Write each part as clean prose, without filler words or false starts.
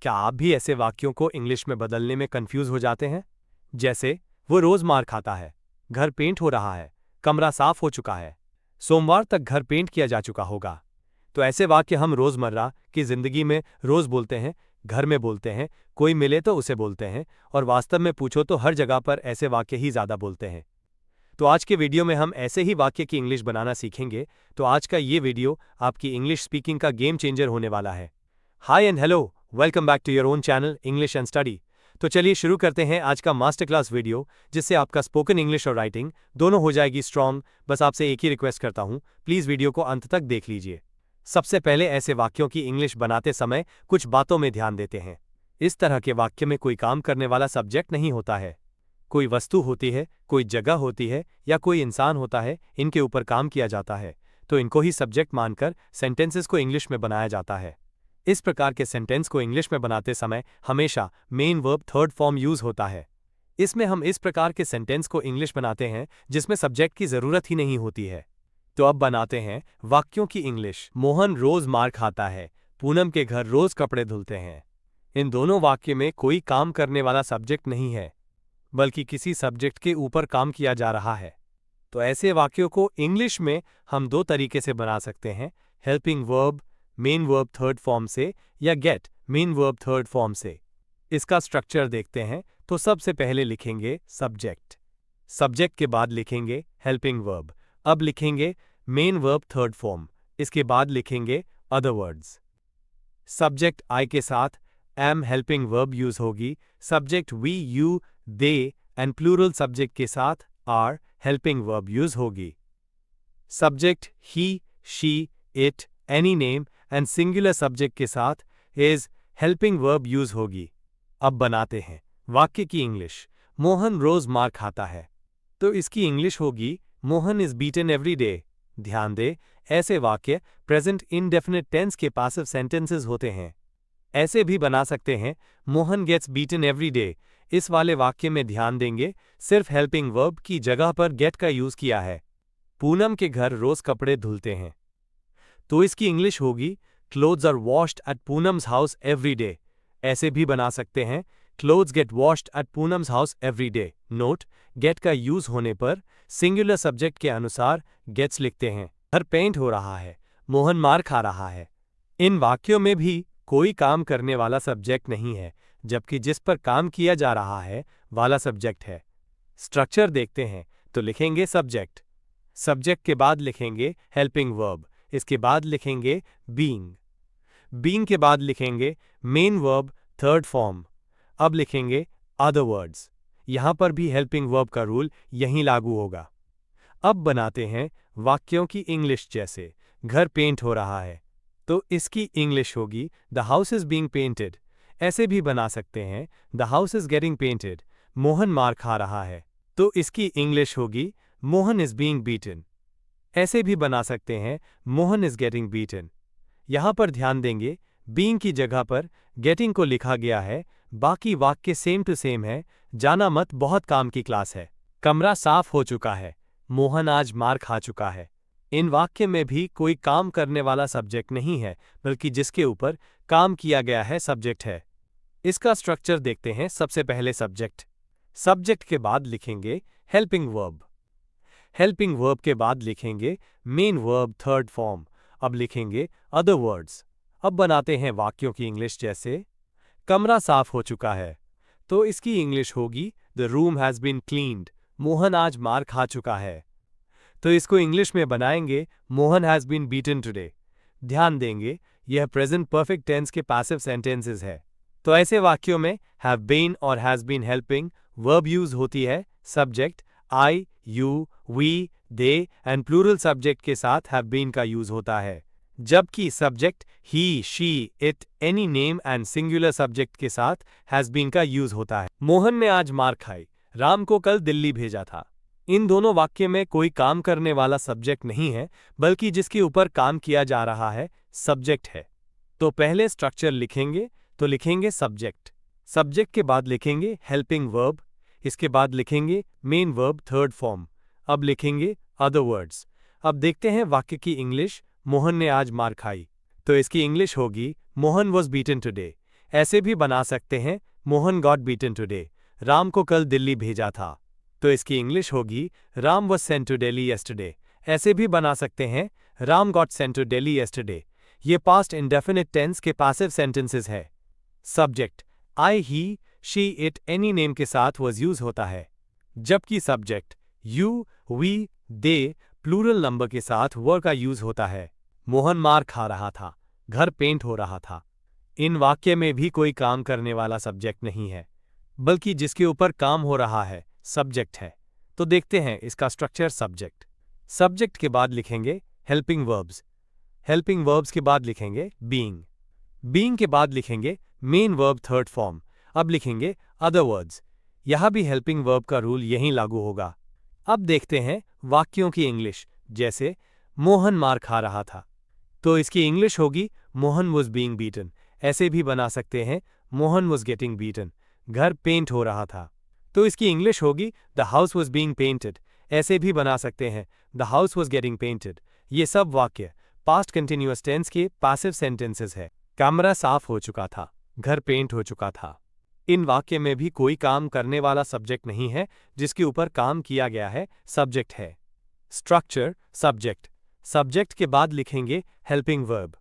क्या आप भी ऐसे वाक्यों को इंग्लिश में बदलने में कंफ्यूज हो जाते हैं? जैसे, वो रोज मार खाता है, घर पेंट हो रहा है, कमरा साफ हो चुका है, सोमवार तक घर पेंट किया जा चुका होगा। तो ऐसे वाक्य हम रोजमर्रा की जिंदगी में रोज बोलते हैं, घर में बोलते हैं, कोई मिले तो उसे बोलते हैं, और वास्तव में पूछो तो हर जगह पर ऐसे वाक्य ही ज्यादा बोलते हैं। तो आज के वीडियो में हम ऐसे ही वाक्य की इंग्लिश बनाना सीखेंगे। तो आज का ये वीडियो आपकी इंग्लिश स्पीकिंग का गेम चेंजर होने वाला है। Hi and hello, welcome back to your own channel English and study. तो चलिए शुरू करते हैं आज का मास्टर क्लास वीडियो, जिससे आपका स्पोकन इंग्लिश और राइटिंग दोनों हो जाएगी स्ट्रांग। बस आपसे एक ही रिक्वेस्ट करता हूं, प्लीज वीडियो को अंत तक देख लीजिए। सबसे पहले ऐसे वाक्यों की इंग्लिश बनाते समय कुछ बातों में ध्यान देते हैं। इस तरह के वाक्य में कोई काम करने वाला सब्जेक्ट नहीं होता है। कोई वस्तु होती है, कोई जगह होती है, या कोई इंसान होता है, इनके ऊपर काम किया जाता है, तो इनको ही सब्जेक्ट मानकर सेंटेंसेस को इंग्लिश में बनाया जाता है। इस प्रकार के सेंटेंस को इंग्लिश में बनाते समय हमेशा main verb third form use होता है। इसमें हम इस प्रकार के सेंटेंस को इंग्लिश बनाते हैं जिसमें सब्जेक्ट की जरूरत ही नहीं होती है। तो अब बनाते हैं वाक्यों की इंग्लिश। मोहन रोज मार खाता है, पूनम के घर रोज कपड़े धुलते हैं। इन दोनों वाक्य में कोई काम करने वाला सब्जेक्ट नहीं है, बल्कि किसी सब्जेक्ट के ऊपर काम किया जा रहा है। तो ऐसे वाक्यों को इंग्लिश में हम दो तरीके से बना सकते हैं, helping verb main verb third form से, या get main verb third form से। इसका स्ट्रक्चर देखते हैं। तो सबसे पहले लिखेंगे सब्जेक्ट, सब्जेक्ट के बाद लिखेंगे हेल्पिंग वर्ब, अब लिखेंगे मेन वर्ब थर्ड फॉर्म, इसके बाद लिखेंगे अदर वर्ड्स। सब्जेक्ट आई के साथ एम हेल्पिंग वर्ब यूज होगी, subject we you they and plural subject के साथ आर हेल्पिंग वर्ब यूज होगी। Subject he, she, it, any name and singular subject के साथ इज हेल्पिंग वर्ब यूज होगी। अब बनाते हैं वाक्य की इंग्लिश। मोहन रोज मार खाता है, तो इसकी इंग्लिश होगी Mohan is beaten every day. ध्यान दे, ऐसे वाक्य प्रेजेंट इंडेफिनिट टेंस के पासिव सेंटेंसेस होते हैं। ऐसे भी बना सकते हैं, Mohan gets beaten every day. इस वाले वाक्य में ध्यान देंगे, सिर्फ हेल्पिंग वर्ब की जगह पर गेट का यूज किया है। पूनम के घर रोज कपड़े धुलते हैं, तो इसकी इंग्लिश होगी clothes are washed at Poonam's house every day. ऐसे भी बना सकते हैं, clothes get washed at Poonam's house every day. Note, get का यूज होने पर सिंगुलर सब्जेक्ट के अनुसार गेट्स लिखते हैं। घर पेंट हो रहा है, मोहन मार खा रहा है। इन वाक्यों में भी कोई काम करने वाला सब्जेक्ट नहीं है, जबकि जिस पर काम किया जा रहा है वाला सब्जेक्ट है। स्ट्रक्चर देखते हैं। तो लिखेंगे सब्जेक्ट, सब्जेक्ट के बाद लिखेंगे हेल्पिंग वर्ब, इसके बाद लिखेंगे बीइंग, बीइंग के बाद लिखेंगे मेन वर्ब थर्ड फॉर्म, अब लिखेंगे अदर वर्ड्स। यहां पर भी हेल्पिंग वर्ब का रूल यहीं लागू होगा। अब बनाते हैं वाक्यों की इंग्लिश। जैसे, घर पेंट हो रहा है, तो इसकी इंग्लिश होगी the house is being painted. ऐसे भी बना सकते हैं, the house is getting painted. Mohan मार खा रहा है, तो इसकी इंग्लिश होगी मोहन इज बीइंग बीटन। ऐसे भी बना सकते हैं, मोहन इज गेटिंग बीटन। यहां पर ध्यान देंगे, बीइंग की जगह पर गेटिंग को लिखा गया है। बाकी वाक्य सेम टू सेम है। जाना मत, बहुत काम की क्लास है। कमरा साफ हो चुका है, मोहन आज मार खा चुका है। इन वाक्य में भी कोई काम करने वाला सब्जेक्ट नहीं है, बल्कि जिसके ऊपर काम किया गया है सब्जेक्ट है। इसका स्ट्रक्चर देखते हैं। सबसे पहले सब्जेक्ट, सब्जेक्ट के बाद लिखेंगे हेल्पिंग वर्ब, हेल्पिंग वर्ब के बाद लिखेंगे मेन वर्ब थर्ड फॉर्म, अब लिखेंगे अदर वर्ड्स। अब बनाते हैं वाक्यों की इंग्लिश। जैसे, कमरा साफ हो चुका है, तो इसकी इंग्लिश होगी the room has been cleaned. Mohan आज मार खा चुका है, तो इसको इंग्लिश में बनाएंगे Mohan has been beaten today. ध्यान देंगे, यह प्रेजेंट परफेक्ट टेंस के पैसिव सेंटेंसेस है। तो ऐसे वाक्यों में हैव बीन और has been helping verb use होती है। Subject I, you, we, they and plural subject के साथ हैव बीन का यूज होता है, जबकि subject he, she, it, any name and singular subject के साथ हैज बीन का यूज होता है। मोहन ने आज मार खाई, राम को कल दिल्ली भेजा था। इन दोनों वाक्य में कोई काम करने वाला सब्जेक्ट नहीं है, बल्कि जिसके ऊपर काम किया जा रहा है सब्जेक्ट है। तो पहले स्ट्रक्चर लिखेंगे। तो लिखेंगे सब्जेक्ट, सब्जेक्ट के बाद लिखेंगे हेल्पिंग वर्ब, इसके बाद लिखेंगे मेन वर्ब थर्ड फॉर्म, अब लिखेंगे अदर वर्ड्स। अब देखते हैं वाक्य की इंग्लिश। मोहन ने आज मार खाई, तो इसकी इंग्लिश होगी मोहन वॉज बीटन टुडे। ऐसे भी बना सकते हैं Mohan got beaten today, Ram को कल दिल्ली भेजा था। तो इसकी इंग्लिश होगी Ram was sent to Delhi yesterday. ऐसे भी बना सकते हैं Ram got sent to Delhi yesterday. ये पास्ट इंडेफिनिट टेंस के पैसिव सेंटेंसेस है। Subject I, he, she, it, any name के साथ वॉज यूज होता है, जबकि subject you, we, they, plural number के साथ वर का यूज होता है। मोहन मार खा रहा था, घर पेंट हो रहा था। इन वाक्य में भी कोई काम करने वाला सब्जेक्ट नहीं है, बल्कि जिसके ऊपर काम हो रहा है सब्जेक्ट है। तो देखते हैं इसका स्ट्रक्चर। सब्जेक्ट, सब्जेक्ट के बाद लिखेंगे हेल्पिंग वर्ब्स, हेल्पिंग वर्ब्स के बाद लिखेंगे बीइंग, बीइंग के बाद लिखेंगे मेन वर्ब थर्ड फॉर्म। अब लिखेंगे अदर वर्ड्स। यहां भी हेल्पिंग वर्ब का रूल यहीं लागू होगा। अब देखते हैं वाक्यों की इंग्लिश। जैसे मोहन मार खा रहा था, तो इसकी इंग्लिश होगी मोहन वॉज बीइंग बीटन। ऐसे भी बना सकते हैं मोहन वॉज गेटिंग बीटन। घर पेंट हो रहा था, तो इसकी इंग्लिश होगी the house was being painted. ऐसे भी बना सकते हैं the house was getting painted. ये सब वाक्य पास्ट कंटिन्यूअस टेंस के पैसिव सेंटेंसेस है। कमरा साफ हो चुका था, घर पेंट हो चुका था। इन वाक्य में भी कोई काम करने वाला सब्जेक्ट नहीं है, जिसके ऊपर काम किया गया है सब्जेक्ट है। स्ट्रक्चर, सब्जेक्ट, सब्जेक्ट के बाद लिखेंगे हेल्पिंग वर्ब,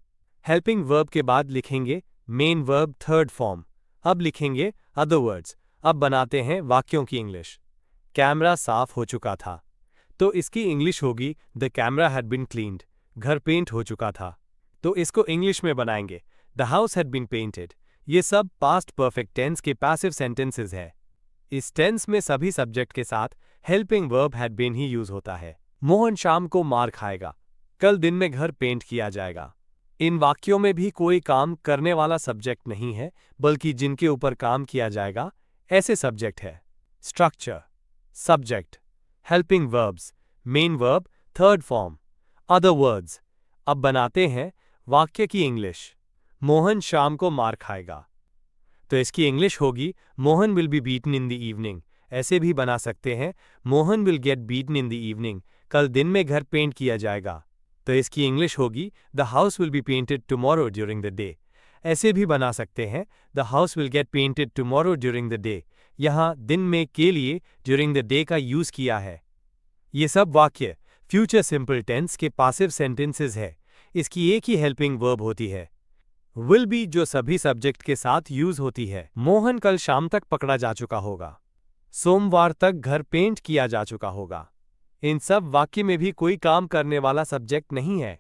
हेल्पिंग वर्ब के बाद लिखेंगे मेन वर्ब थर्ड फॉर्म। अब लिखेंगे अदर वर्ड्स। अब बनाते हैं वाक्यों की इंग्लिश। कैमरा साफ हो चुका था, तो इसकी इंग्लिश होगी the camera had been cleaned. घर पेंट हो चुका था, तो इसको इंग्लिश में बनाएंगे the house had been painted. ये सब पास्ट परफेक्ट टेंस के पैसिव सेंटेंसेस है। इस टेंस में सभी सब्जेक्ट के साथ हेल्पिंग वर्ब हैड बीन ही यूज होता है। मोहन शाम को मार खाएगा, कल दिन में घर पेंट किया जाएगा। इन वाक्यों में भी कोई काम करने वाला सब्जेक्ट नहीं है, बल्कि जिनके ऊपर काम किया जाएगा ऐसे सब्जेक्ट है। Structure, subject, helping verbs, main verb third form, other words. अब बनाते हैं वाक्य की इंग्लिश। मोहन शाम को मार खाएगा, तो इसकी इंग्लिश होगी Mohan will be beaten in the evening. ऐसे भी बना सकते हैं Mohan will get beaten in the evening. कल दिन में घर पेंट किया जाएगा, तो इसकी इंग्लिश होगी the house will be painted tomorrow during the day. ऐसे भी बना सकते हैं the house will get painted tomorrow during the day. यहाँ दिन में के लिए ड्यूरिंग द डे का यूज किया है। ये सब वाक्य फ्यूचर सिंपल टेंस के पासिव सेंटेंसेस है। इसकी एक ही हेल्पिंग वर्ब होती है, विल बी, जो सभी सब्जेक्ट के साथ यूज होती है। मोहन कल शाम तक पकड़ा जा चुका होगा, सोमवार तक घर पेंट किया जा चुका होगा। इन सब वाक्य में भी कोई काम करने वाला सब्जेक्ट नहीं है,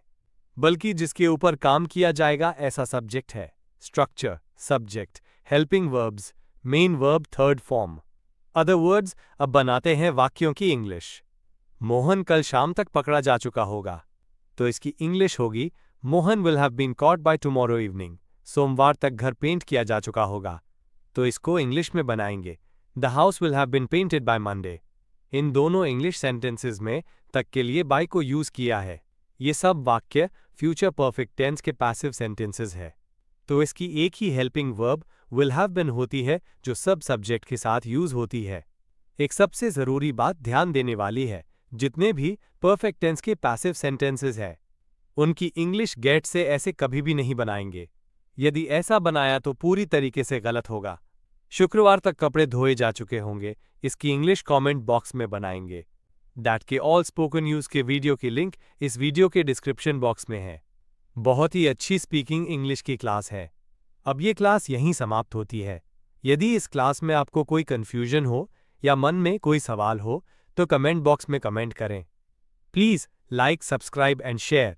बल्कि जिसके ऊपर काम किया जाएगा ऐसा सब्जेक्ट है। Structure, subject, helping verbs, main verb third form, other words. अब बनाते हैं वाक्यों की इंग्लिश। मोहन कल शाम तक पकड़ा जा चुका होगा, तो इसकी इंग्लिश होगी Mohan will have been caught by tomorrow evening. सोमवार तक घर पेंट किया जा चुका होगा, तो इसको इंग्लिश में बनाएंगे the house will have been painted by Monday. इन दोनों इंग्लिश सेंटेंसेस में तक के लिए बाय को यूज किया है। ये सब वाक्य फ्यूचर परफेक्ट टेंस के पैसिव सेंटेंसेस है, तो इसकी एक ही helping verb will have been होती है, जो सब सब्जेक्ट के साथ यूज होती है। एक सबसे जरूरी बात ध्यान देने वाली है, जितने भी परफेक्ट टेंस के पैसिव सेंटेंसेस है उनकी इंग्लिश गेट से ऐसे कभी भी नहीं बनाएंगे। यदि ऐसा बनाया तो पूरी तरीके से गलत होगा। शुक्रवार तक कपड़े धोए जा चुके होंगे, इसकी इंग्लिश कमेंट बॉक्स में बनाएंगे। दैट के ऑल स्पोकन न्यूज के वीडियो की लिंक इस वीडियो के डिस्क्रिप्शन बॉक्स में है। बहुत ही अच्छी स्पीकिंग इंग्लिश की क्लास है। अब ये क्लास यहीं समाप्त होती है। यदि इस क्लास में आपको कोई कंफ्यूजन हो या मन में कोई सवाल हो तो कमेंट बॉक्स में कमेंट करें। Please like, subscribe and share.